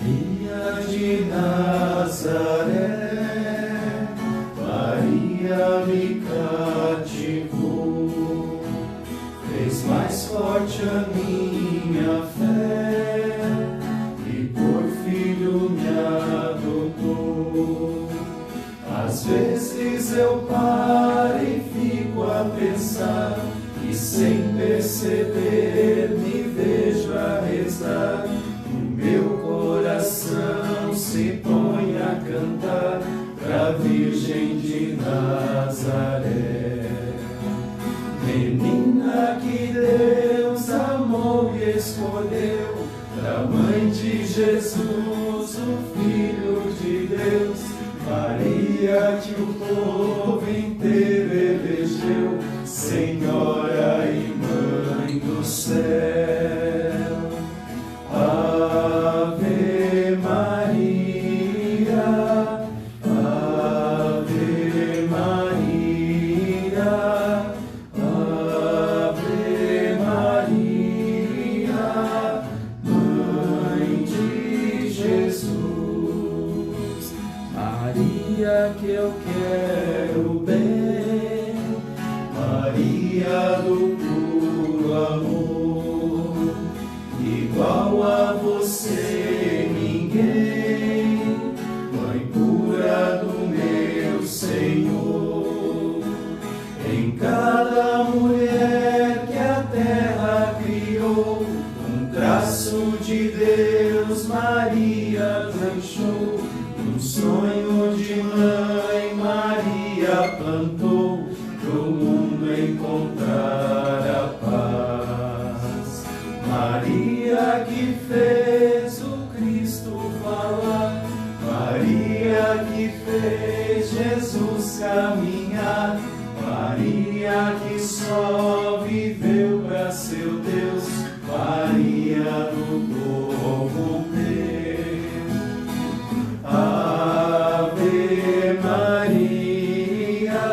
Maria de Nazaré, Maria me cativou, fez mais forte a minha fé e por filho me adotou. Às vezes eu paro e fico a pensar e sem perceber me vejo a rezar. Meu coração se põe a cantar pra Virgem de Nazaré. Menina que Deus amou e escolheu, pra Mãe de Jesus, o Filho de Deus. Maria que o povo inteiro elegeu, Senhora e Mãe do céu. Ave Maria, Ave Maria, Ave Maria, Mãe de Jesus. Maria que eu quero bem, Maria do puro amor, igual a você ninguém, Mãe pura do meu Senhor. Em cada mulher que a terra criou, um traço de Deus Maria deixou. Um sonho de mãe Maria plantou, pro mundo encontrar a paz. Maria que fez o Cristo falar, Maria que fez Jesus caminhar, Maria que só viveu pra seu Deus, Maria do povo meu. Ave Maria,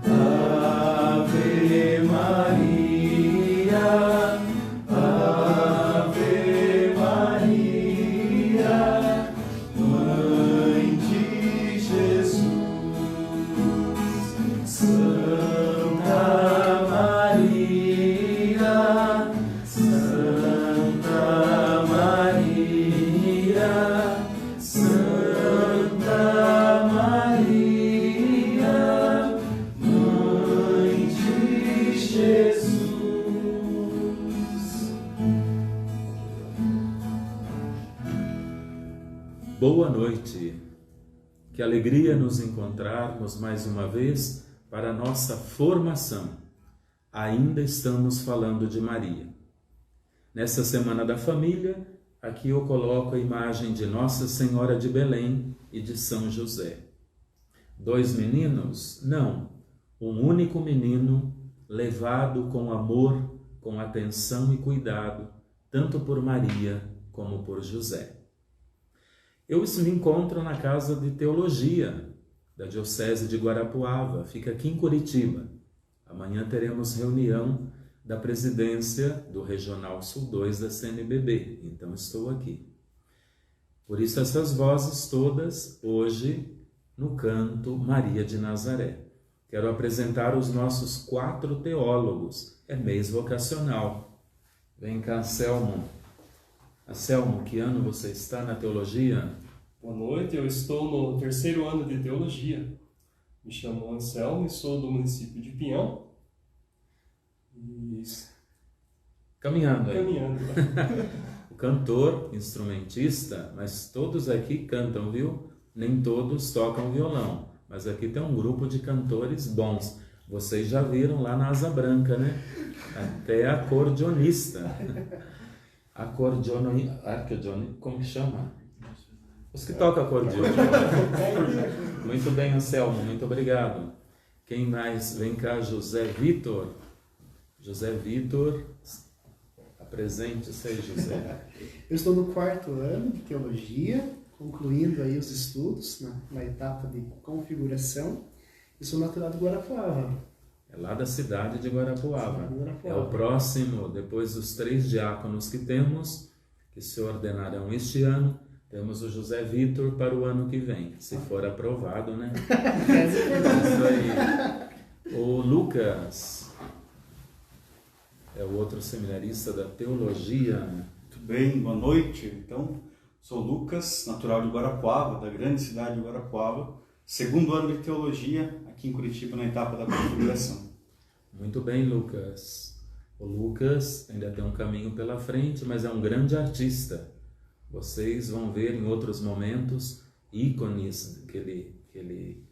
Ave Maria, Ave Maria, Mãe de Jesus. Santa Maria, Santa Maria, Santa Maria, Mãe de Jesus. Boa noite. Que alegria nos encontrarmos mais uma vez para a nossa formação. Ainda estamos falando de Maria. Nessa Semana da Família, aqui eu coloco a imagem de Nossa Senhora de Belém e de São José. Dois meninos? Não. Um único menino levado com amor, com atenção e cuidado, tanto por Maria como por José. Eu me encontro na Casa de Teologia da Diocese de Guarapuava, fica aqui em Curitiba. Amanhã teremos reunião da presidência do Regional Sul 2 da CNBB, então estou aqui. Por isso essas vozes todas hoje no canto Maria de Nazaré. Quero apresentar os nossos 4 teólogos, é mês vocacional. Vem cá, Anselmo. Anselmo, que ano você está na teologia? Boa noite, eu estou no 3º ano de teologia. Me chamo Anselmo e sou do município de Pinhão. Caminhando aí. Caminhando. O cantor, instrumentista, mas todos aqui cantam, viu? Nem todos tocam violão, mas aqui tem um grupo de cantores bons. Vocês já viram lá na Asa Branca, né? Até acordeonista. Acordeone, como que chama? Os que tocam acordeon. Muito bem, Anselmo, muito obrigado. Quem mais? Vem cá, José Vitor. José Vitor, apresente-se aí, José. Eu estou no 4º ano de teologia, concluindo aí os estudos na etapa de configuração, e sou natural de Guarapuava. É lá da cidade de Guarapuava. É o próximo, depois dos 3 diáconos que temos, que se ordenarão este ano, Temos o José Vitor para o ano que vem, se for aprovado, né? Isso aí. O Lucas é o outro seminarista da teologia. Muito bem, boa noite. Então, sou Lucas, natural de Guarapuava, da grande cidade de Guarapuava, segundo ano de teologia aqui em Curitiba, na etapa da configuração. Muito bem, Lucas. O Lucas ainda tem um caminho pela frente, mas é um grande artista. Vocês vão ver em outros momentos ícones que ele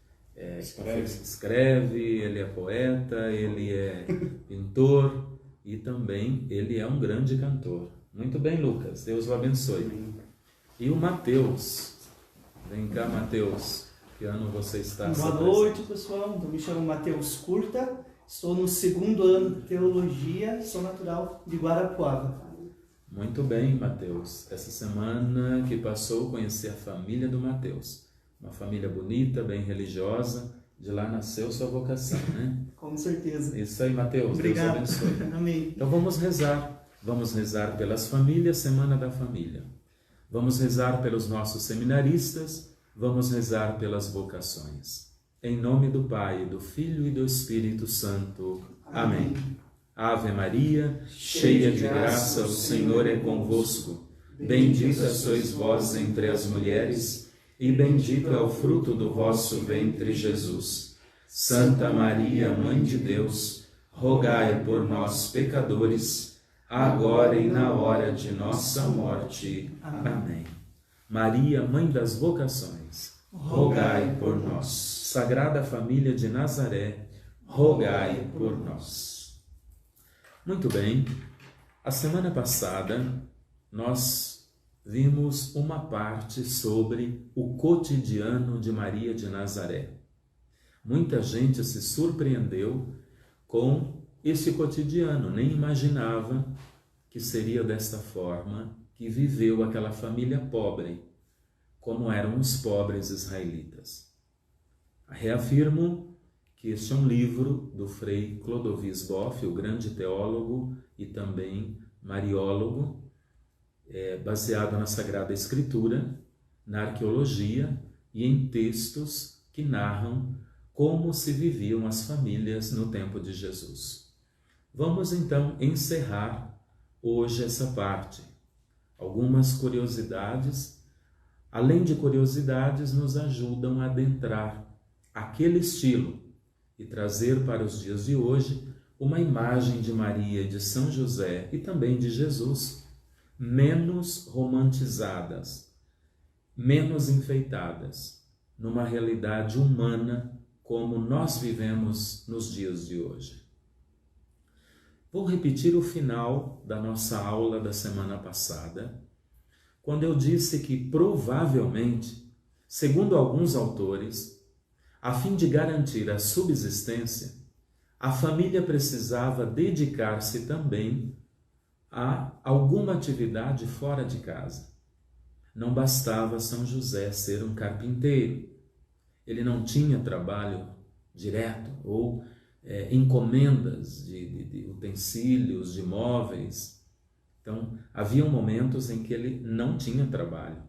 escreve, ele é poeta, ele é pintor e também ele é um grande cantor. Muito bem, Lucas. Deus o abençoe. E o Mateus. Vem cá, Mateus. Que ano você está? Boa noite, pessoal. Eu me chamo Mateus Curta. Estou no segundo ano de teologia. Sou natural de Guarapuava. Muito bem, Mateus. Essa semana que passou, conheci a família do Mateus. Uma família bonita, bem religiosa. De lá nasceu sua vocação, né? Com certeza. Isso aí, Mateus. Obrigado. Deus abençoe. Amém. Então vamos rezar. Vamos rezar pelas famílias, Semana da Família. Vamos rezar pelos nossos seminaristas. Vamos rezar pelas vocações. Em nome do Pai, do Filho e do Espírito Santo. Amém. Ave Maria, cheia de graça, o Senhor é convosco. Bendita sois vós entre as mulheres, e bendito é o fruto do vosso ventre, Jesus. Santa Maria, Mãe de Deus, rogai por nós, pecadores, agora e na hora de nossa morte. Amém. Maria, Mãe das vocações, rogai por nós. Sagrada Família de Nazaré, rogai por nós. Muito bem, a semana passada nós vimos uma parte sobre o cotidiano de Maria de Nazaré. Muita gente se surpreendeu com esse cotidiano, nem imaginava que seria desta forma que viveu aquela família pobre, como eram os pobres israelitas. Reafirmo que este é um livro do Frei Clodovis Boff, o grande teólogo e também mariólogo, baseado na Sagrada Escritura, na arqueologia e em textos que narram como se viviam as famílias no tempo de Jesus. Vamos então encerrar hoje essa parte. Algumas curiosidades, além de curiosidades, nos ajudam a adentrar aquele estilo e trazer para os dias de hoje uma imagem de Maria e de São José e também de Jesus menos romantizadas, menos enfeitadas, numa realidade humana como nós vivemos nos dias de hoje. Vou repetir o final da nossa aula da semana passada, quando eu disse que provavelmente, segundo alguns autores, a fim de garantir a subsistência, a família precisava dedicar-se também a alguma atividade fora de casa. Não bastava São José ser um carpinteiro. Ele não tinha trabalho direto ou encomendas de utensílios, de móveis. Então, haviam momentos em que ele não tinha trabalho.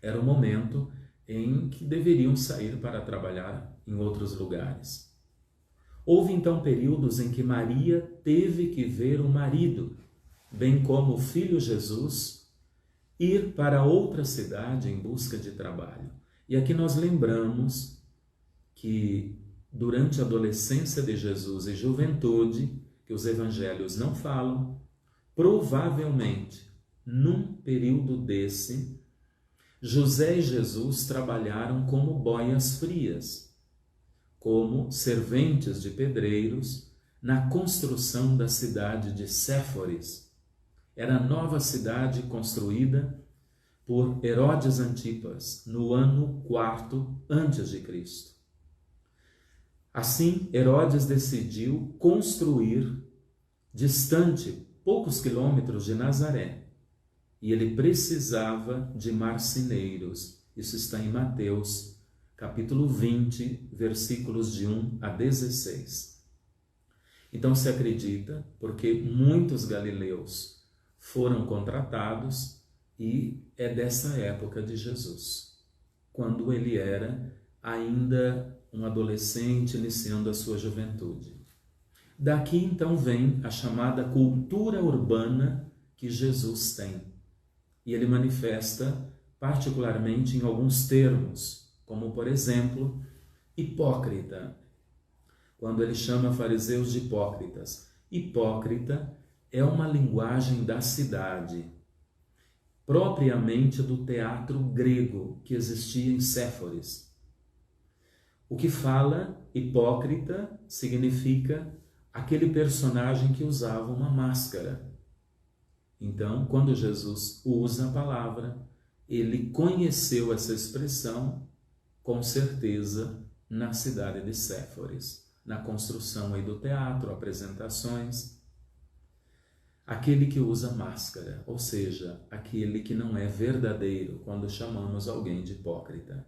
Era o momento em que deveriam sair para trabalhar em outros lugares. Houve então períodos em que Maria teve que ver o marido, bem como o filho Jesus, ir para outra cidade em busca de trabalho. E aqui nós lembramos que durante a adolescência de Jesus e juventude, que os evangelhos não falam, provavelmente, num período desse, José e Jesus trabalharam como boias frias, como serventes de pedreiros na construção da cidade de Séforis. Era a nova cidade construída por Herodes Antipas no ano 4 a.C. Assim, Herodes decidiu construir distante, poucos quilômetros de Nazaré, e ele precisava de marceneiros. Isso está em Mateus, capítulo 20, versículos de 1 a 16. Então se acredita, porque muitos galileus foram contratados e é dessa época de Jesus, quando ele era ainda um adolescente iniciando a sua juventude. Daqui então vem a chamada cultura urbana que Jesus tem. E ele manifesta particularmente em alguns termos, como por exemplo, hipócrita. Quando ele chama fariseus de hipócritas. Hipócrita é uma linguagem da cidade, propriamente do teatro grego que existia em Séforis. O que fala hipócrita significa aquele personagem que usava uma máscara. Então, quando Jesus usa a palavra, ele conheceu essa expressão, com certeza, na cidade de Séforis, na construção aí do teatro, apresentações. Aquele que usa máscara, ou seja, aquele que não é verdadeiro, quando chamamos alguém de hipócrita.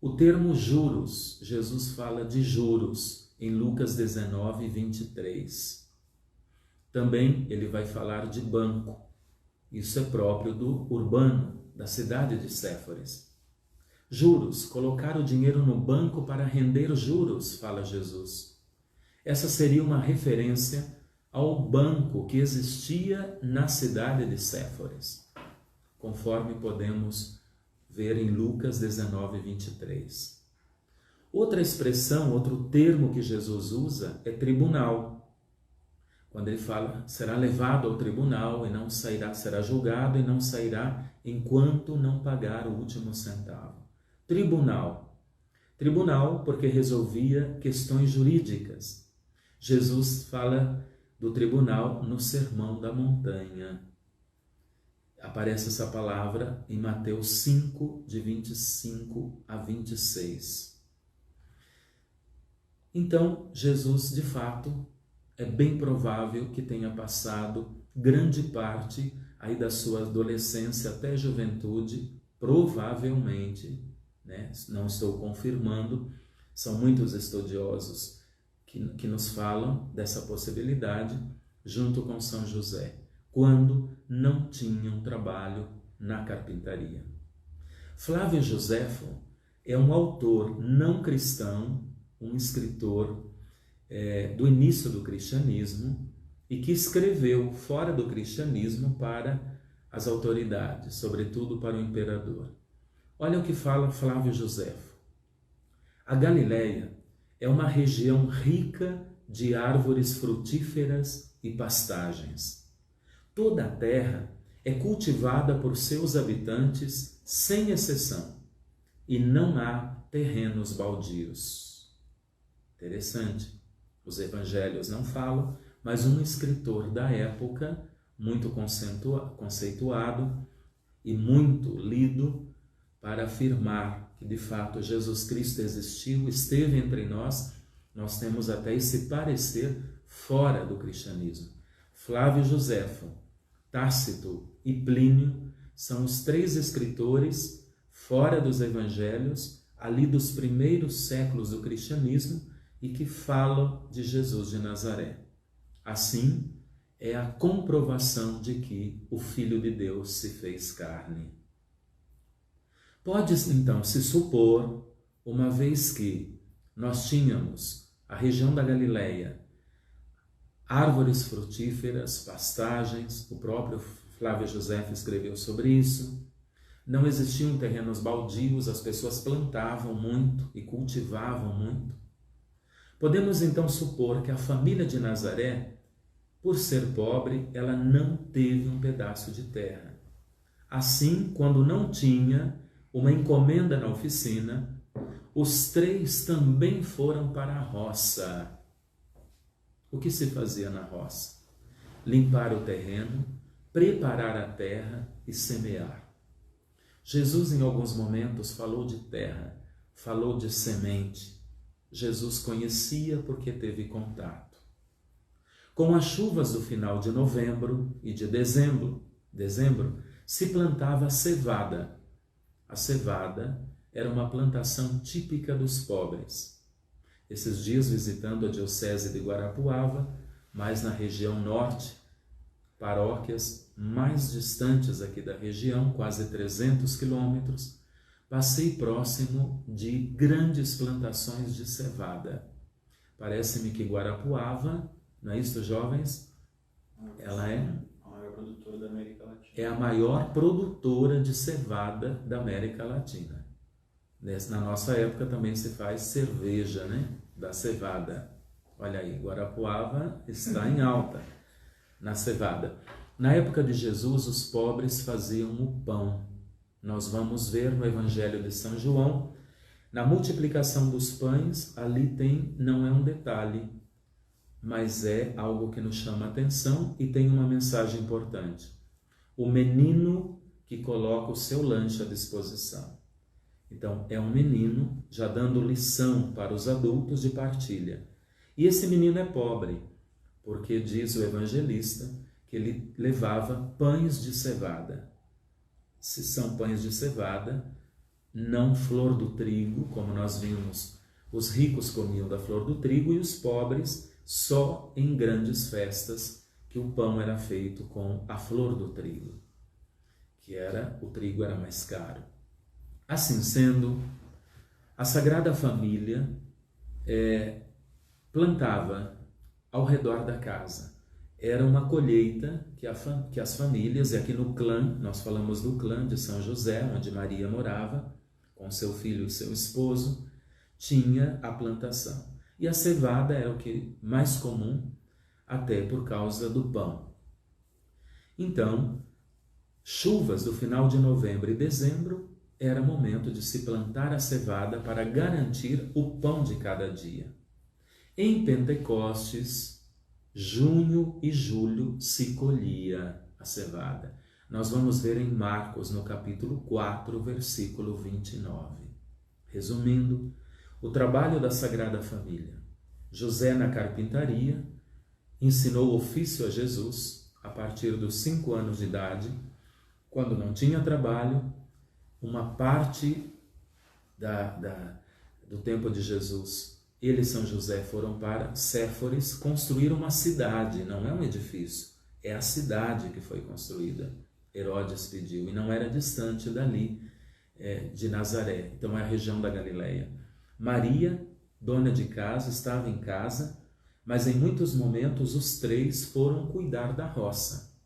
O termo juros, Jesus fala de juros em Lucas 19, 23. Também ele vai falar de banco. Isso é próprio do urbano, da cidade de Séforis. Juros, colocar o dinheiro no banco para render juros, fala Jesus. Essa seria uma referência ao banco que existia na cidade de Séforis, conforme podemos ver em Lucas 19, 23. Outra expressão, outro termo que Jesus usa é tribunal. Quando ele fala, será levado ao tribunal e não sairá, será julgado e não sairá enquanto não pagar o último centavo. Tribunal. Tribunal porque resolvia questões jurídicas. Jesus fala do tribunal no Sermão da Montanha. Aparece essa palavra em Mateus 5, de 25 a 26. Então, Jesus, de fato, é bem provável que tenha passado grande parte aí da sua adolescência até juventude, provavelmente, né? Não estou confirmando, são muitos estudiosos que nos falam dessa possibilidade, junto com São José, quando não tinham trabalho na carpintaria. Flávio Joséfo é um autor não cristão, um escritor do início do cristianismo e que escreveu fora do cristianismo para as autoridades, sobretudo para o imperador. Olha o que fala Flávio Joséfo. A Galileia é uma região rica de árvores frutíferas e pastagens. Toda a terra é cultivada por seus habitantes sem exceção e não há terrenos baldios. Interessante. Os evangelhos não falam, mas um escritor da época, muito conceituado e muito lido, para afirmar que de fato Jesus Cristo existiu, esteve entre nós, nós temos até esse parecer fora do cristianismo. Flávio Joséfo, Tácito e Plínio são os três escritores fora dos evangelhos, ali dos primeiros séculos do cristianismo, e que falam de Jesus de Nazaré. Assim, é a comprovação de que o Filho de Deus se fez carne. Pode então se supor, uma vez que nós tínhamos a região da Galileia, árvores frutíferas, pastagens, o próprio Flávio Joséfo escreveu sobre isso, não existiam terrenos baldios, as pessoas plantavam muito e cultivavam muito. Podemos então supor que a família de Nazaré, por ser pobre, ela não teve um pedaço de terra. Assim, quando não tinha uma encomenda na oficina, os três também foram para a roça. O que se fazia na roça? Limpar o terreno, preparar a terra e semear. Jesus, em alguns momentos, falou de terra, falou de semente. Jesus conhecia porque teve contato. Com as chuvas do final de novembro e de dezembro, se plantava a cevada. A cevada era uma plantação típica dos pobres. Esses dias, visitando a diocese de Guarapuava, mais na região norte, paróquias mais distantes aqui da região, quase 300 quilômetros, passei próximo de grandes plantações de cevada. Parece-me que Guarapuava, não é isso, jovens? Ela é a maior produtora da América Latina. É a maior produtora de cevada da América Latina. Na nossa época também se faz cerveja, né? Da cevada. Olha aí, Guarapuava está em alta na cevada. Na época de Jesus, os pobres faziam o pão. Nós vamos ver no Evangelho de São João, na multiplicação dos pães, ali tem, não é um detalhe, mas é algo que nos chama a atenção e tem uma mensagem importante. O menino que coloca o seu lanche à disposição. Então, é um menino já dando lição para os adultos de partilha. E esse menino é pobre, porque diz o evangelista que ele levava pães de cevada. Se são pães de cevada, não flor do trigo, como nós vimos, os ricos comiam da flor do trigo e os pobres só em grandes festas que o pão era feito com a flor do trigo, o trigo era mais caro. Assim sendo, a Sagrada Família plantava ao redor da casa. Era uma colheita que as famílias, e aqui no clã, nós falamos do clã de São José, onde Maria morava, com seu filho e seu esposo, tinha a plantação. E a cevada era o que mais comum, até por causa do pão. Então, chuvas do final de novembro e dezembro, era momento de se plantar a cevada para garantir o pão de cada dia. Em Pentecostes, junho e julho se colhia a cevada. Nós vamos ver em Marcos, no capítulo 4, versículo 29. Resumindo, o trabalho da Sagrada Família. José na carpintaria, ensinou o ofício a Jesus a partir dos 5 anos de idade. Quando não tinha trabalho, uma parte do tempo de Jesus, ele e São José foram para Séforis construir uma cidade, não é um edifício, é a cidade que foi construída. Herodes pediu, e não era distante dali, de Nazaré, então é a região da Galileia. Maria, dona de casa, estava em casa, mas em muitos momentos os 3 foram cuidar da roça.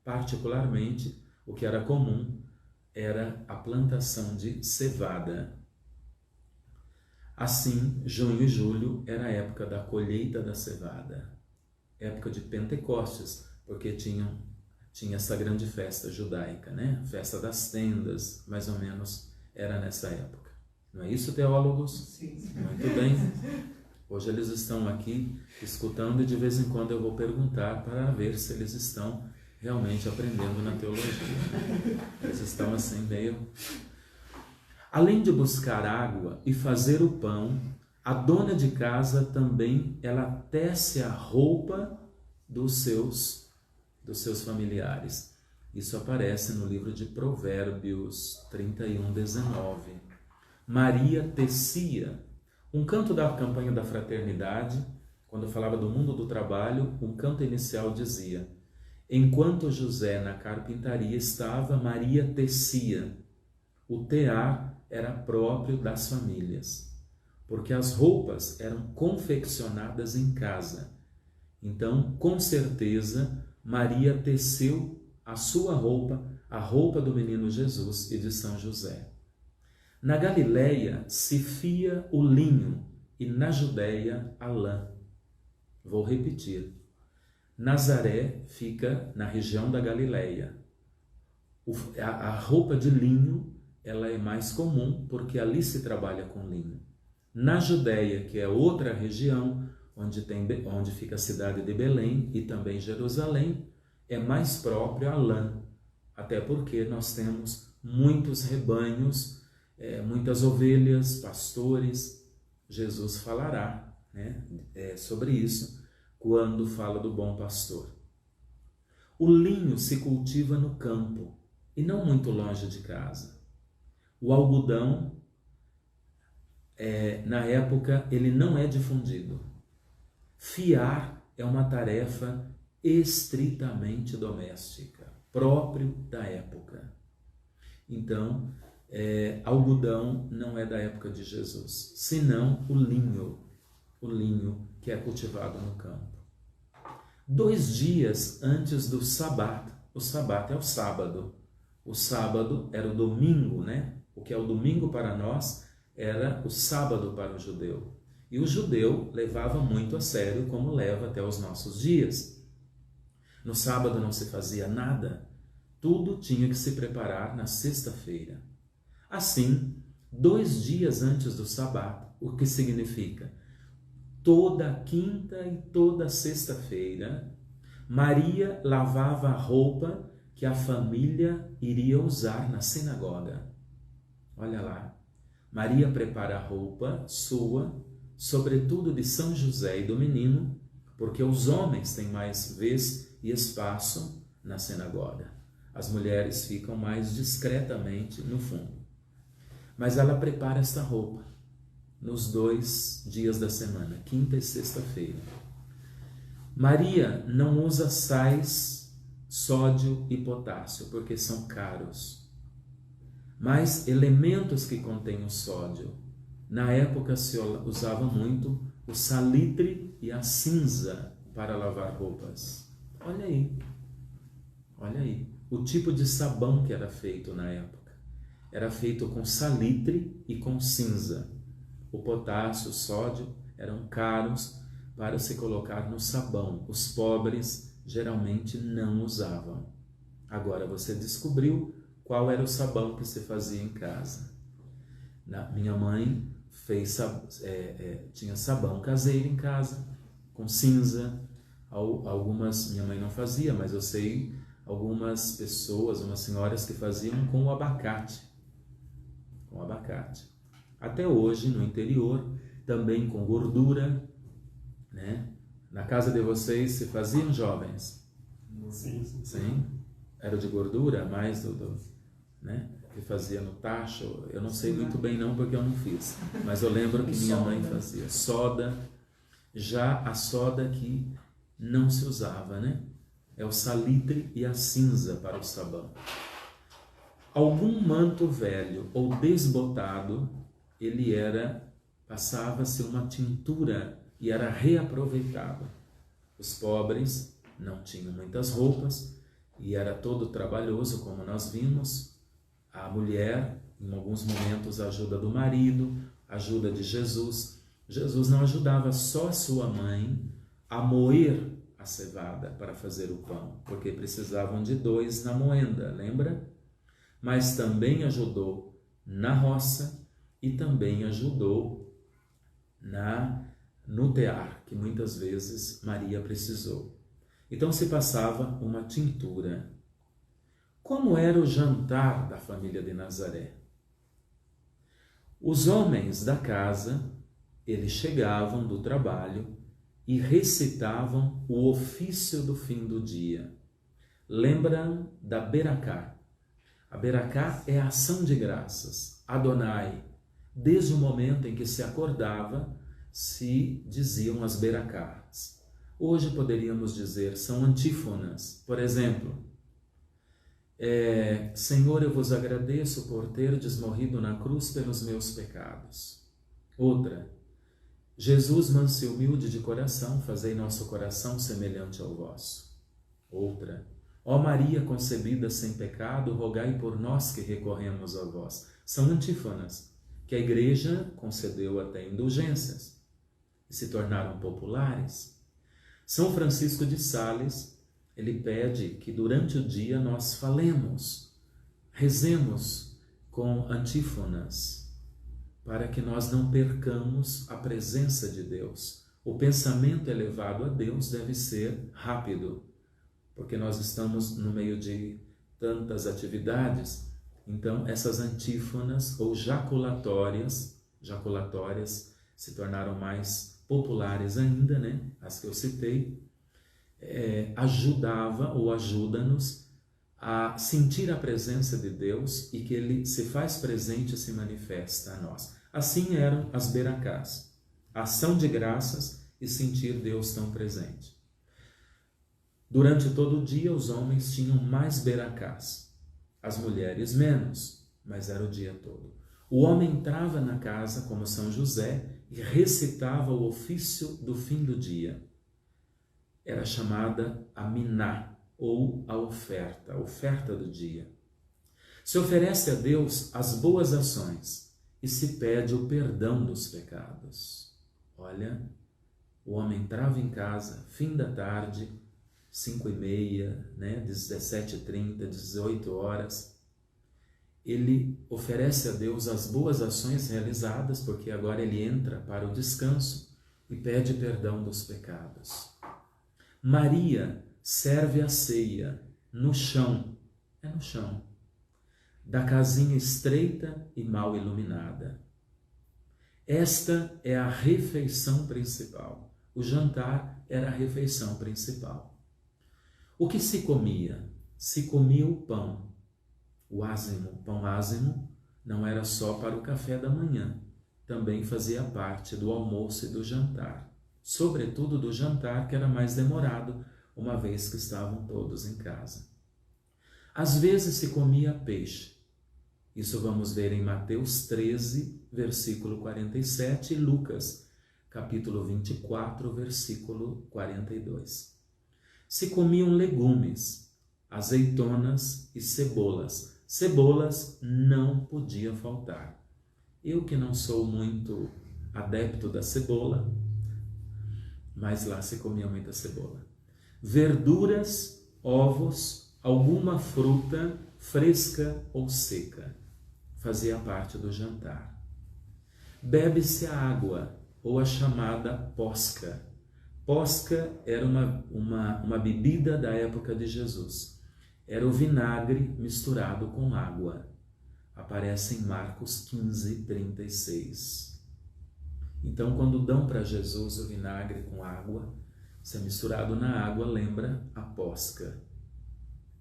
Particularmente, o que era comum era a plantação de cevada. Assim, junho e julho era a época da colheita da cevada, época de Pentecostes, porque tinha essa grande festa judaica, né? Festa das tendas, mais ou menos, era nessa época. Não é isso, teólogos? Sim. Muito bem. Hoje eles estão aqui escutando e de vez em quando eu vou perguntar para ver se eles estão realmente aprendendo na teologia. Eles estão assim meio... Além de buscar água e fazer o pão, a dona de casa também, ela tece a roupa dos seus familiares. Isso aparece no livro de Provérbios 31:19. Maria tecia. Um canto da campanha da fraternidade, quando falava do mundo do trabalho, um canto inicial dizia: enquanto José na carpintaria estava, Maria tecia. O tear era próprio das famílias, porque as roupas eram confeccionadas em casa. Então, com certeza, Maria teceu a sua roupa, a roupa do menino Jesus e de São José. Na Galileia se fia o linho e na Judéia a lã. Vou repetir. Nazaré fica na região da Galileia. A roupa de linho ela é mais comum porque ali se trabalha com linho. Na Judéia, que é outra região, onde fica a cidade de Belém e também Jerusalém, é mais próprio a lã, até porque nós temos muitos rebanhos, muitas ovelhas, pastores. Jesus falará, né, sobre isso quando fala do bom pastor. O linho se cultiva no campo e não muito longe de casa. O algodão, na época, ele não é difundido. Fiar é uma tarefa estritamente doméstica, próprio da época. Então, algodão não é da época de Jesus, senão o linho que é cultivado no campo. 2 dias antes do Sabat, o Sabat é o sábado era o domingo, né? O que é o domingo para nós era o sábado para o judeu. E o judeu levava muito a sério, como leva até os nossos dias. No sábado não se fazia nada, tudo tinha que se preparar na sexta-feira. Assim, 2 dias antes do Sabat, o que significa? Toda quinta e toda sexta-feira, Maria lavava a roupa que a família iria usar na sinagoga. Olha lá, Maria prepara a roupa sua, sobretudo de São José e do menino, porque os homens têm mais vez e espaço na sinagoga. As mulheres ficam mais discretamente no fundo. Mas ela prepara esta roupa nos 2 dias da semana, quinta e sexta-feira. Maria não usa sais, sódio e potássio, porque são caros. Mas elementos que contêm o sódio, na época se usava muito o salitre e a cinza para lavar roupas. Olha aí, o tipo de sabão que era feito na época. Era feito com salitre e com cinza. O potássio, o sódio eram caros para se colocar no sabão. Os pobres geralmente não usavam. Agora você descobriu qual era o sabão que se fazia em casa. Minha mãe tinha sabão caseiro em casa, com cinza. Algumas, minha mãe não fazia, mas eu sei algumas pessoas, umas senhoras que faziam com o abacate. Com abacate. Até hoje, no interior, também com gordura, né? Na casa de vocês se faziam, jovens? Sim. Era de gordura, mais né? Que fazia no tacho. Eu não sei muito bem não, porque eu não fiz. Mas eu lembro que minha mãe fazia. Soda, já a soda que não se usava, né? É o salitre e a cinza para o sabão. Algum manto velho ou desbotado, passava-se uma tintura e era reaproveitado. Os pobres não tinham muitas roupas e era todo trabalhoso, como nós vimos. A mulher, em alguns momentos, a ajuda do marido, a ajuda de Jesus. Jesus não ajudava só a sua mãe a moer a cevada para fazer o pão, porque precisavam de 2 na moenda, lembra? Mas também ajudou na roça e também ajudou no tear, que muitas vezes Maria precisou. Então se passava uma tintura. Como era o jantar da família de Nazaré? Os homens da casa, eles chegavam do trabalho e recitavam o ofício do fim do dia. Lembram da Beracá? A Beracá é a ação de graças. Adonai. Desde o momento em que se acordava, se diziam as Beracás. Hoje poderíamos dizer, são antífonas. Por exemplo, Senhor, eu vos agradeço por terdes morrido na cruz pelos meus pecados. Outra, Jesus, manso e humilde de coração, fazei nosso coração semelhante ao vosso. Outra, ó Maria concebida sem pecado, rogai por nós que recorremos a vós. São antífonas que a Igreja concedeu até indulgências e se tornaram populares. São Francisco de Sales, ele pede que durante o dia nós falemos, rezemos com antífonas, para que nós não percamos a presença de Deus. O pensamento elevado a Deus deve ser rápido, porque nós estamos no meio de tantas atividades. Então, essas antífonas ou jaculatórias se tornaram mais populares ainda, né? As que eu citei, ajuda-nos a sentir a presença de Deus e que Ele se faz presente e se manifesta a nós. Assim eram as Beracás, ação de graças e sentir Deus tão presente. Durante todo o dia, os homens tinham mais beracás, as mulheres menos, mas era o dia todo. O homem entrava na casa como São José e recitava o ofício do fim do dia. Era chamada a miná, ou a oferta do dia. Se oferece a Deus as boas ações e se pede o perdão dos pecados. Olha, o homem entrava em casa, fim da tarde, 5h30, 17h30, 18 horas. Ele oferece a Deus as boas ações realizadas, porque agora ele entra para o descanso e pede perdão dos pecados. Maria serve a ceia no chão, da casinha estreita e mal iluminada. Esta é a refeição principal. O jantar era a refeição principal. O que se comia? Se comia o pão. O pão ázimo não era só para o café da manhã, também fazia parte do almoço e do jantar, sobretudo do jantar, que era mais demorado, uma vez que estavam todos em casa. Às vezes se comia peixe. Isso vamos ver em Mateus 13, versículo 47, e Lucas, capítulo 24, versículo 42. Se comiam legumes, azeitonas e cebolas. Cebolas não podia faltar. Eu que não sou muito adepto da cebola, mas lá se comia muita cebola. Verduras, ovos, alguma fruta fresca ou seca. Fazia parte do jantar. Bebe-se a água, ou a chamada posca. Posca era uma bebida da época de Jesus. Era o vinagre misturado com água. Aparece em Marcos 15, 36. Então, quando dão para Jesus o vinagre com água, se é misturado na água, lembra a posca.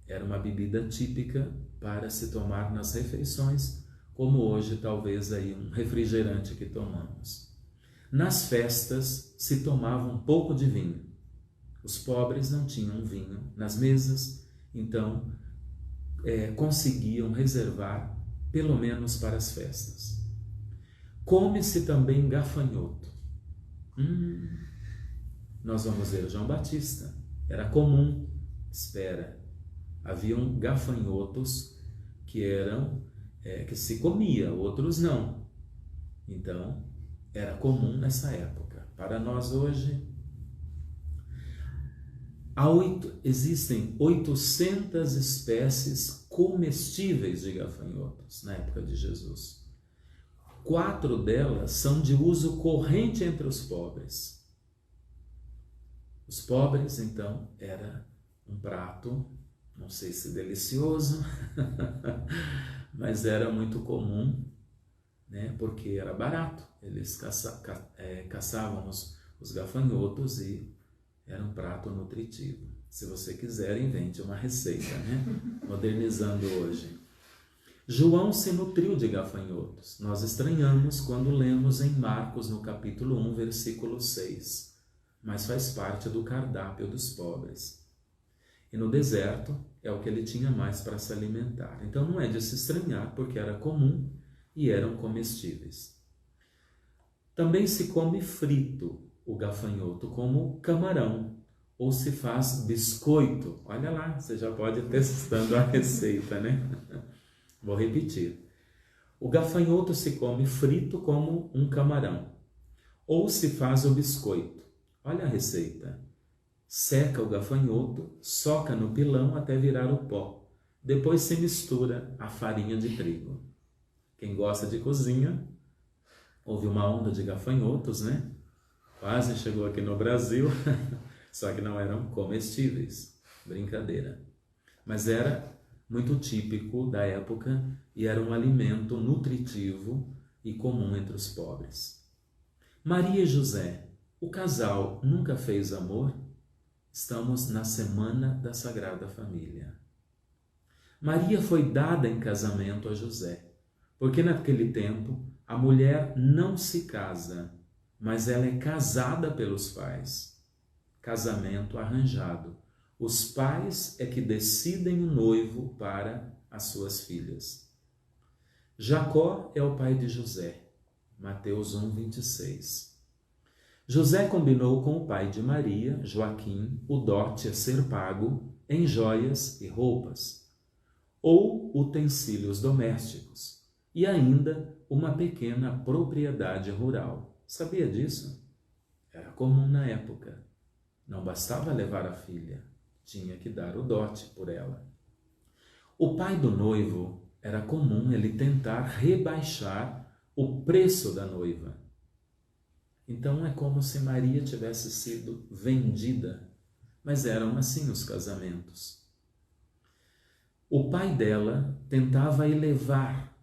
Era uma bebida típica para se tomar nas refeições, como hoje talvez aí um refrigerante que tomamos. Nas festas se tomava um pouco de vinho. Os pobres não tinham vinho nas mesas, então conseguiam reservar pelo menos para as festas. Come-se também gafanhoto. Nós vamos ver João Batista. Era comum, haviam gafanhotos que que se comia, outros não. Então, era comum nessa época. Para nós hoje, existem 800 espécies comestíveis de gafanhotos na época de Jesus. 4 delas são de uso corrente entre os pobres. Os pobres, então, era um prato, não sei se delicioso, mas era muito comum, porque era barato. Eles caçavam os gafanhotos e era um prato nutritivo. Se você quiser, invente uma receita, modernizando hoje. João se nutriu de gafanhotos. Nós estranhamos quando lemos em Marcos, no capítulo 1, versículo 6. Mas faz parte do cardápio dos pobres. E no deserto é o que ele tinha mais para se alimentar. Então não é de se estranhar, porque era comum e eram comestíveis. Também se come frito o gafanhoto, como camarão, ou se faz biscoito. Olha lá, você já pode ir testando a receita, Vou repetir. O gafanhoto se come frito como um camarão, ou se faz o biscoito. Olha a receita. Seca o gafanhoto, soca no pilão até virar o pó. Depois se mistura a farinha de trigo. Quem gosta de cozinha, houve uma onda de gafanhotos, Quase chegou aqui no Brasil, só que não eram comestíveis. Brincadeira. Mas era muito típico da época e era um alimento nutritivo e comum entre os pobres. Maria e José, o casal nunca fez amor? Estamos na Semana da Sagrada Família. Maria foi dada em casamento a José, porque naquele tempo a mulher não se casa, mas ela é casada pelos pais. Casamento arranjado. Os pais é que decidem o noivo para as suas filhas. Jacó é o pai de José. Mateus 1, 26. José combinou com o pai de Maria, Joaquim, o dote a ser pago em joias e roupas, ou utensílios domésticos, e ainda uma pequena propriedade rural. Sabia disso? Era comum na época. Não bastava levar a filha, tinha que dar o dote por ela. O pai do noivo, era comum ele tentar rebaixar o preço da noiva. Então é como se Maria tivesse sido vendida, mas eram assim os casamentos. O pai dela tentava elevar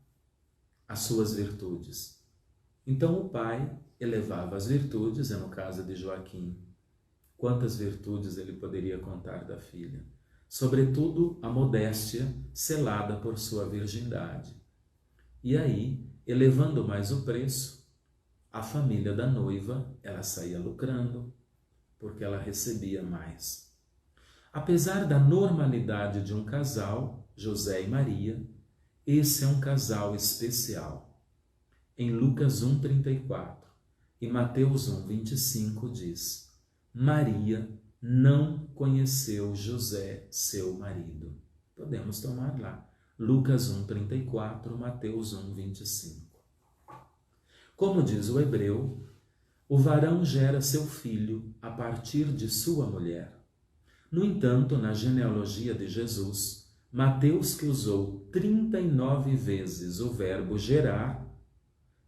as suas virtudes. Então o pai elevava as virtudes, no caso de Joaquim. Quantas virtudes ele poderia contar da filha? Sobretudo a modéstia selada por sua virgindade. E aí, elevando mais o preço, a família da noiva, ela saía lucrando, porque ela recebia mais. Apesar da normalidade de um casal, José e Maria, esse é um casal especial. Em Lucas 1,34 e Mateus 1,25 diz: Maria não conheceu José, seu marido. Podemos tomar lá. Lucas 1,34, Mateus 1,25. Como diz o hebreu, o varão gera seu filho a partir de sua mulher. No entanto, na genealogia de Jesus, Mateus, que usou 39 vezes o verbo gerar,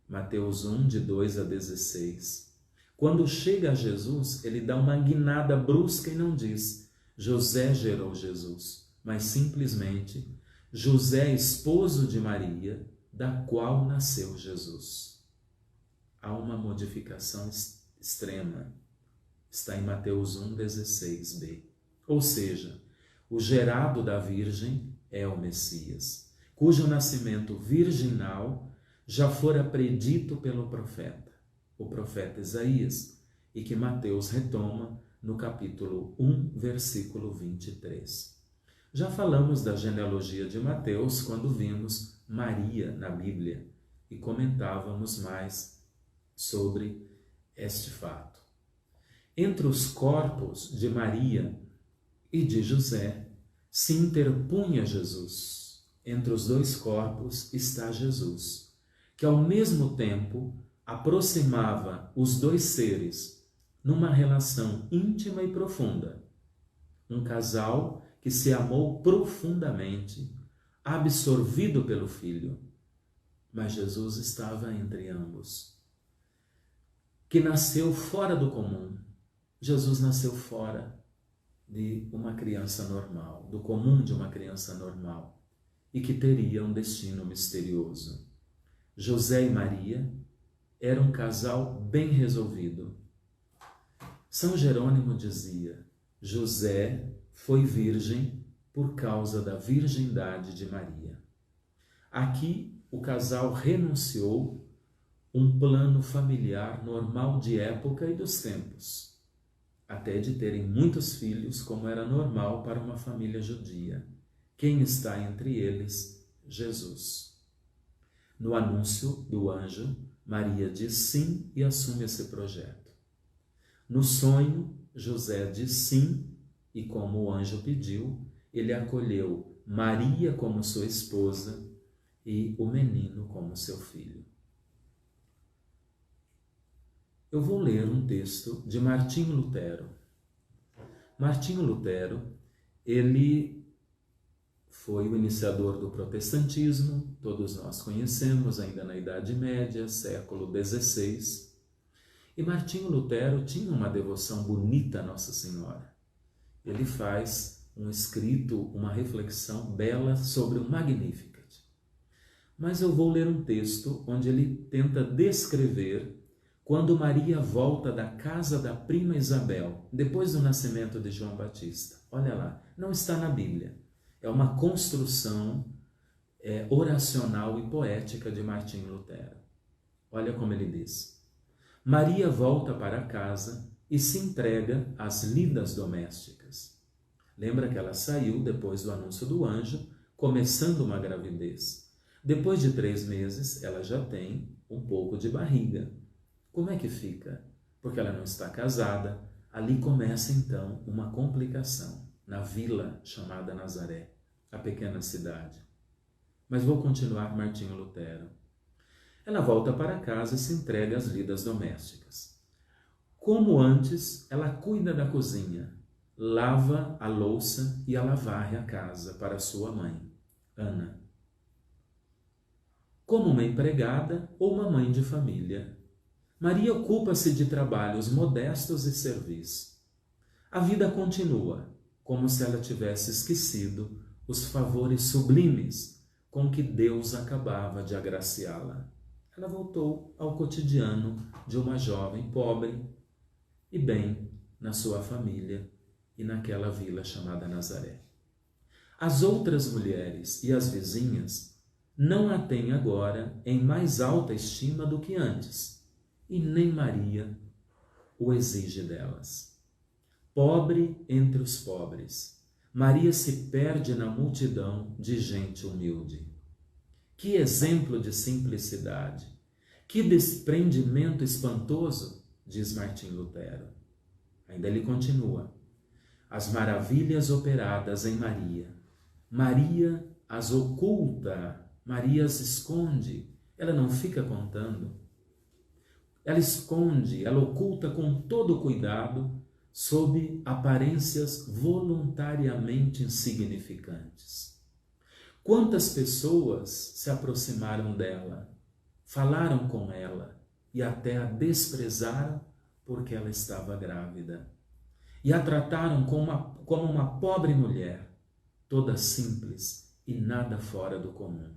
Mateus 1, de 2 a 16, quando chega a Jesus, ele dá uma guinada brusca e não diz José gerou Jesus, mas simplesmente José, esposo de Maria, da qual nasceu Jesus. Há uma modificação extrema. Está em Mateus 1, 16b. Ou seja, o gerado da Virgem é o Messias, cujo nascimento virginal já fora predito pelo profeta, o profeta Isaías, e que Mateus retoma no capítulo 1, versículo 23. Já falamos da genealogia de Mateus quando vimos Maria na Bíblia e comentávamos mais sobre este fato. Entre os corpos de Maria e de José se interpunha Jesus. Entre os dois corpos está Jesus, que ao mesmo tempo aproximava os dois seres numa relação íntima e profunda. Um casal que se amou profundamente, absorvido pelo Filho. Mas Jesus estava entre ambos. Que nasceu fora do comum. Jesus nasceu fora de uma criança normal, do comum de uma criança normal, e que teria um destino misterioso. José e Maria eram um casal bem resolvido. São Jerônimo dizia: José foi virgem por causa da virgindade de Maria. Aqui o casal renunciou um plano familiar normal de época e dos tempos, até de terem muitos filhos, como era normal para uma família judia. Quem está entre eles? Jesus. No anúncio do anjo, Maria diz sim e assume esse projeto. No sonho, José diz sim e, como o anjo pediu, ele acolheu Maria como sua esposa e o menino como seu filho. Eu vou ler um texto de Martinho Lutero. Martinho Lutero, ele foi o iniciador do protestantismo, todos nós conhecemos, ainda na Idade Média, século XVI. E Martinho Lutero tinha uma devoção bonita a Nossa Senhora. Ele faz um escrito, uma reflexão bela sobre o Magnificat. Mas eu vou ler um texto onde ele tenta descrever quando Maria volta da casa da prima Isabel, depois do nascimento de João Batista. Olha lá, não está na Bíblia. É uma construção oracional e poética de Martinho Lutero. Olha como ele diz. Maria volta para casa e se entrega às lidas domésticas. Lembra que ela saiu depois do anúncio do anjo, começando uma gravidez. Depois de 3 meses, ela já tem um pouco de barriga. Como é que fica? Porque ela não está casada. Ali começa então uma complicação na vila chamada Nazaré, a pequena cidade. Mas vou continuar Martinho Lutero. Ela volta para casa e se entrega às lidas domésticas. Como antes, ela cuida da cozinha, lava a louça e ela varre a casa para sua mãe, Ana. Como uma empregada ou uma mãe de família, Maria ocupa-se de trabalhos modestos e serviço. A vida continua, como se ela tivesse esquecido os favores sublimes com que Deus acabava de agraciá-la. Ela voltou ao cotidiano de uma jovem pobre e bem na sua família e naquela vila chamada Nazaré. As outras mulheres e as vizinhas não a têm agora em mais alta estima do que antes, e nem Maria o exige delas. Pobre entre os pobres, Maria se perde na multidão de gente humilde. Que exemplo de simplicidade! Que desprendimento espantoso, diz Martim Lutero. Ainda ele continua. As maravilhas operadas em Maria. Maria as oculta, Maria as esconde. Ela não fica contando. Ela esconde, ela oculta com todo cuidado, sob aparências voluntariamente insignificantes. Quantas pessoas se aproximaram dela, falaram com ela e até a desprezaram porque ela estava grávida. E a trataram como uma pobre mulher, toda simples e nada fora do comum.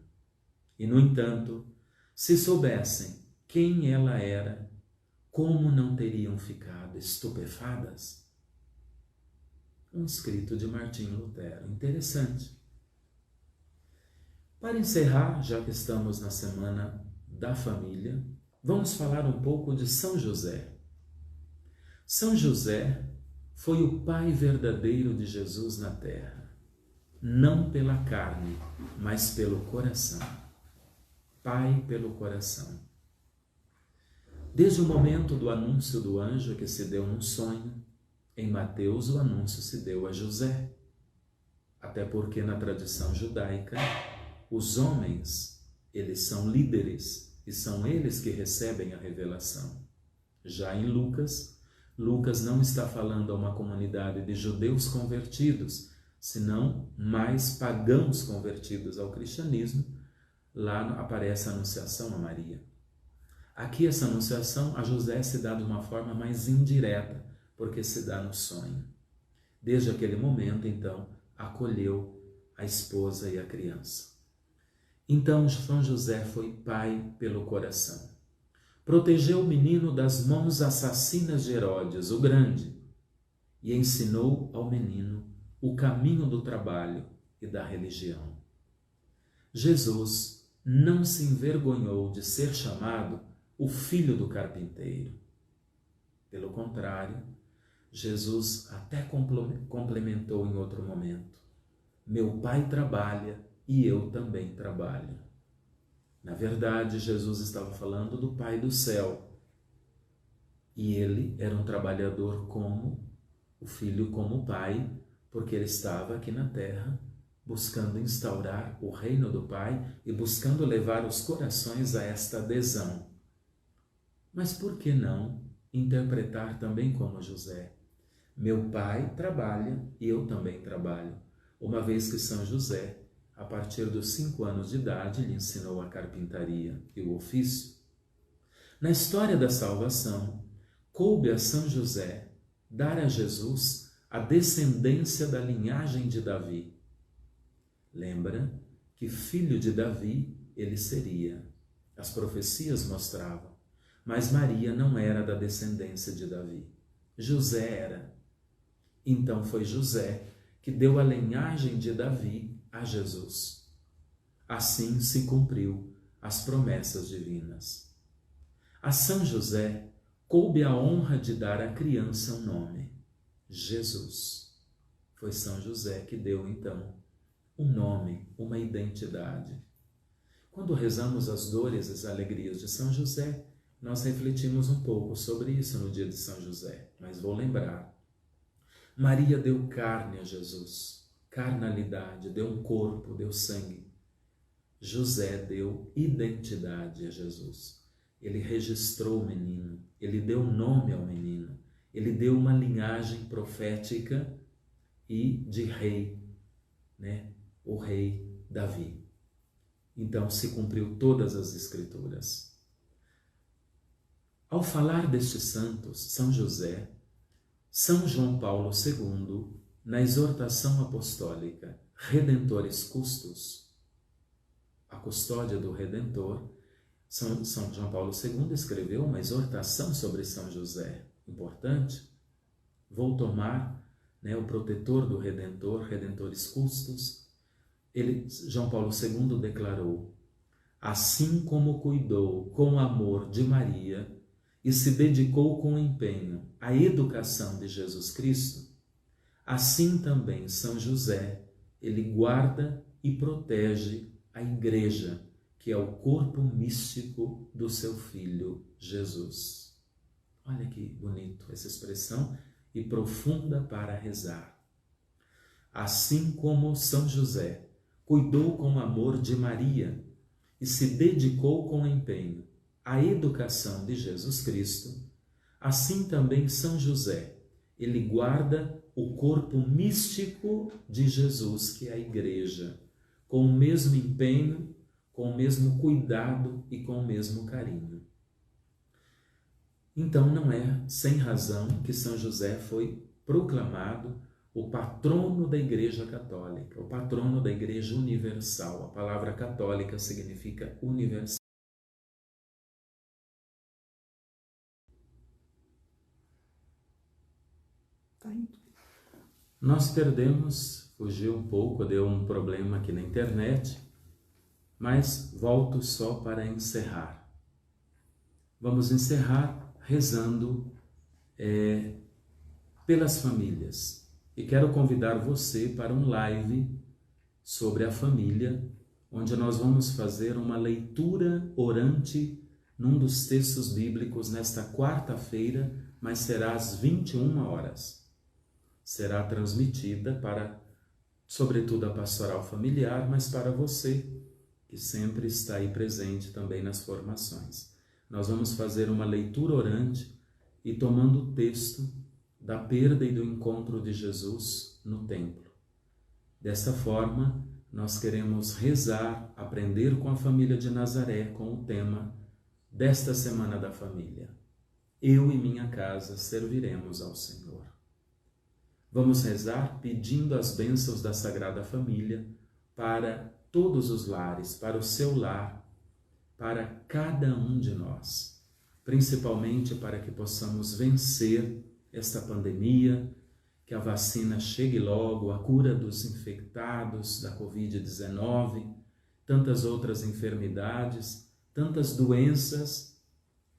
E, no entanto, se soubessem quem ela era, como não teriam ficado estupefadas? Um escrito de Martinho Lutero, interessante. Para encerrar, já que estamos na Semana da Família, vamos falar um pouco de São José. São José foi o pai verdadeiro de Jesus na terra, não pela carne, mas pelo coração. Pai pelo coração. Desde o momento do anúncio do anjo que se deu num sonho, em Mateus o anúncio se deu a José. Até porque na tradição judaica, os homens, eles são líderes e são eles que recebem a revelação. Já em Lucas não está falando a uma comunidade de judeus convertidos, senão mais pagãos convertidos ao cristianismo. Lá aparece a anunciação a Maria. Aqui essa anunciação a José se dá de uma forma mais indireta, porque se dá no sonho. Desde aquele momento, então, acolheu a esposa e a criança. Então, São José foi pai pelo coração. Protegeu o menino das mãos assassinas de Herodes, o Grande, e ensinou ao menino o caminho do trabalho e da religião. Jesus não se envergonhou de ser chamado o filho do carpinteiro. Pelo contrário, Jesus até complementou em outro momento: meu pai trabalha e eu também trabalho. Na verdade, Jesus estava falando do Pai do céu. E ele era um trabalhador como o filho, como o pai, porque ele estava aqui na terra buscando instaurar o reino do Pai e buscando levar os corações a esta adesão. Mas por que não interpretar também como José? Meu pai trabalha e eu também trabalho, uma vez que São José, a partir dos 5 anos de idade, lhe ensinou a carpintaria e o ofício. Na história da salvação, coube a São José dar a Jesus a descendência da linhagem de Davi. Lembra que filho de Davi ele seria. As profecias mostravam, mas Maria não era da descendência de Davi. José era. Então foi José que deu a linhagem de Davi a Jesus. Assim se cumpriu as promessas divinas. A São José coube a honra de dar à criança um nome: Jesus. Foi São José que deu, então, um nome, uma identidade. Quando rezamos as dores e as alegrias de São José, nós refletimos um pouco sobre isso no dia de São José, mas vou lembrar. Maria deu carne a Jesus, carnalidade, deu um corpo, deu sangue. José deu identidade a Jesus. Ele registrou o menino, ele deu nome ao menino, ele deu uma linhagem profética e de rei, né? O rei Davi. Então se cumpriu todas as escrituras. Ao falar destes santos, São José, São João Paulo II, na exortação apostólica Redentores Custos, a custódia do Redentor, São João Paulo II escreveu uma exortação sobre São José, importante. Vou tomar, né, o protetor do Redentor, Redentores Custos. João Paulo II declarou: assim como cuidou com amor de Maria e se dedicou com empenho à educação de Jesus Cristo, assim também São José, ele guarda e protege a Igreja, que é o corpo místico do seu Filho Jesus. Olha que bonito essa expressão e profunda para rezar. Assim como São José cuidou com amor de Maria e se dedicou com empenho à educação de Jesus Cristo, assim também São José, ele guarda o corpo místico de Jesus, que é a Igreja, com o mesmo empenho, com o mesmo cuidado e com o mesmo carinho. Então não é sem razão que São José foi proclamado o patrono da Igreja Católica, o patrono da Igreja Universal. A palavra católica significa universal. Nós perdemos, fugiu um pouco, deu um problema aqui na internet, mas volto só para encerrar. Vamos encerrar rezando pelas famílias. E quero convidar você para um live sobre a família, onde nós vamos fazer uma leitura orante num dos textos bíblicos nesta quarta-feira, mas será às 21 horas. Será transmitida para, sobretudo, a pastoral familiar, mas para você, que sempre está aí presente também nas formações. Nós vamos fazer uma leitura orante e tomando o texto da perda e do encontro de Jesus no templo. Dessa forma, nós queremos rezar, aprender com a família de Nazaré, com o tema desta Semana da Família. Eu e minha casa serviremos ao Senhor. Vamos rezar pedindo as bênçãos da Sagrada Família para todos os lares, para o seu lar, para cada um de nós, principalmente para que possamos vencer esta pandemia, que a vacina chegue logo, a cura dos infectados da Covid-19, tantas outras enfermidades, tantas doenças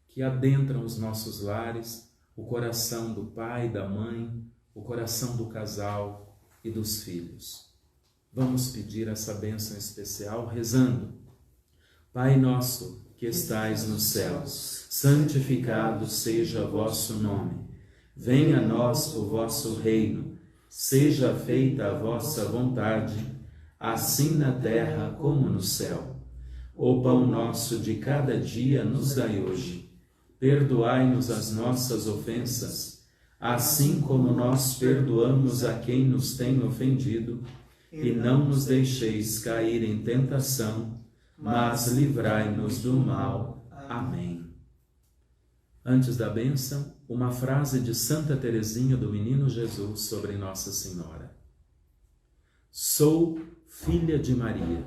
que adentram os nossos lares, o coração do pai, da mãe, o coração do casal e dos filhos. Vamos pedir essa bênção especial rezando. Pai nosso que estais nos céus, santificado seja o vosso nome. Venha a nós o vosso reino, seja feita a vossa vontade, assim na terra como no céu. O pão nosso de cada dia nos dai hoje. Perdoai-nos as nossas ofensas, assim como nós perdoamos a quem nos tem ofendido, e não nos deixeis cair em tentação, mas livrai-nos do mal. Amém. Antes da bênção, uma frase de Santa Teresinha do Menino Jesus sobre Nossa Senhora. Sou filha de Maria.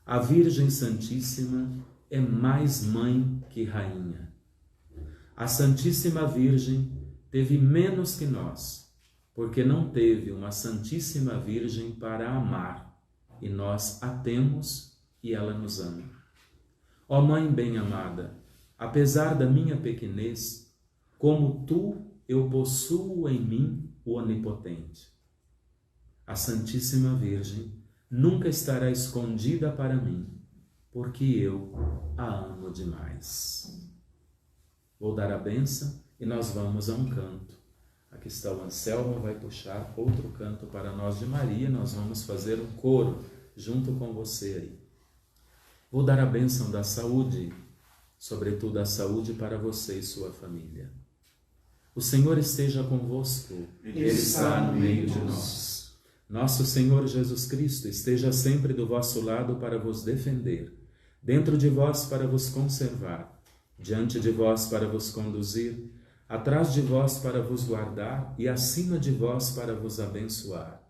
A Virgem Santíssima é mais mãe que rainha. A Santíssima Virgem teve menos que nós, porque não teve uma Santíssima Virgem para amar, e nós a temos e ela nos ama. Ó Mãe bem-amada, apesar da minha pequenez, como tu, eu possuo em mim o Onipotente. a Santíssima Virgem nunca estará escondida para mim, porque eu a amo demais. Vou dar a bênção e nós vamos a um canto. Aqui está o Anselmo, vai puxar outro canto para nós de Maria, nós vamos fazer um coro junto com você aí. Vou dar a bênção da saúde, sobretudo a saúde para você e sua família. O Senhor esteja convosco, Ele está no meio de nós. Nosso Senhor Jesus Cristo esteja sempre do vosso lado para vos defender, dentro de vós para vos conservar, diante de vós para vos conduzir, atrás de vós para vos guardar e acima de vós para vos abençoar.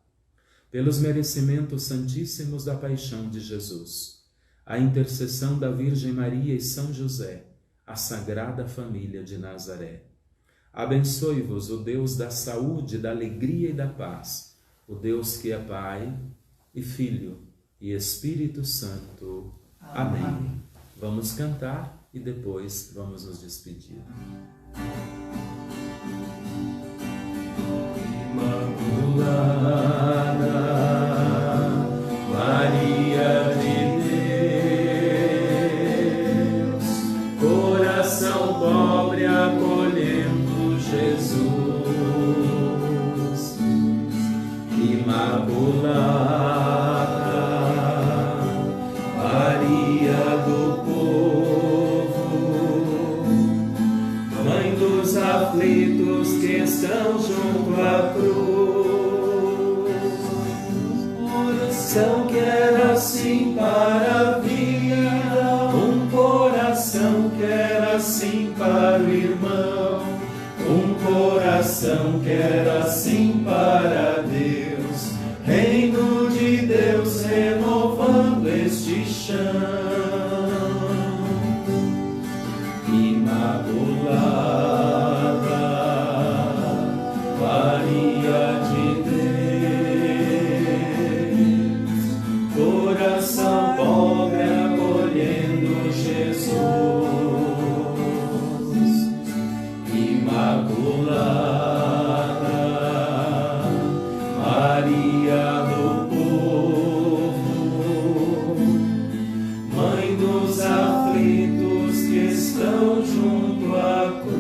Pelos merecimentos santíssimos da paixão de Jesus, a intercessão da Virgem Maria e São José, a Sagrada Família de Nazaré. Abençoe-vos o Deus da saúde, da alegria e da paz, o Deus que é Pai e Filho e Espírito Santo. Amém. Vamos cantar e depois vamos nos despedir. Imaculada Maria de Deus, coração pobre acolhendo Jesus. Imaculada Maria do povo, mãe dos aflitos que estão junto à cruz. Coração que era assim para a vida, um coração que era assim para o irmão, um coração que era assim para Deus, reino de Deus renovando este chão. Imaculada Maria de Deus, coração pobre acolhendo Jesus. Imaculada Maria do povo, mãe dos aflitos que estão junto à cruz.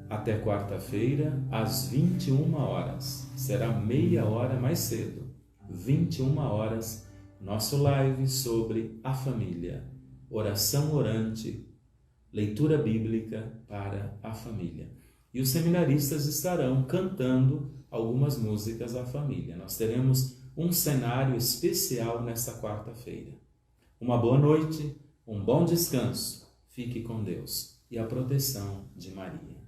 Até quarta-feira, às 21 horas. Será meia hora mais cedo. 21 horas, nosso live sobre a família. Oração orante, leitura bíblica para a família. E os seminaristas estarão cantando algumas músicas à família. Nós teremos um cenário especial nesta quarta-feira. Uma boa noite, um bom descanso. Fique com Deus e a proteção de Maria.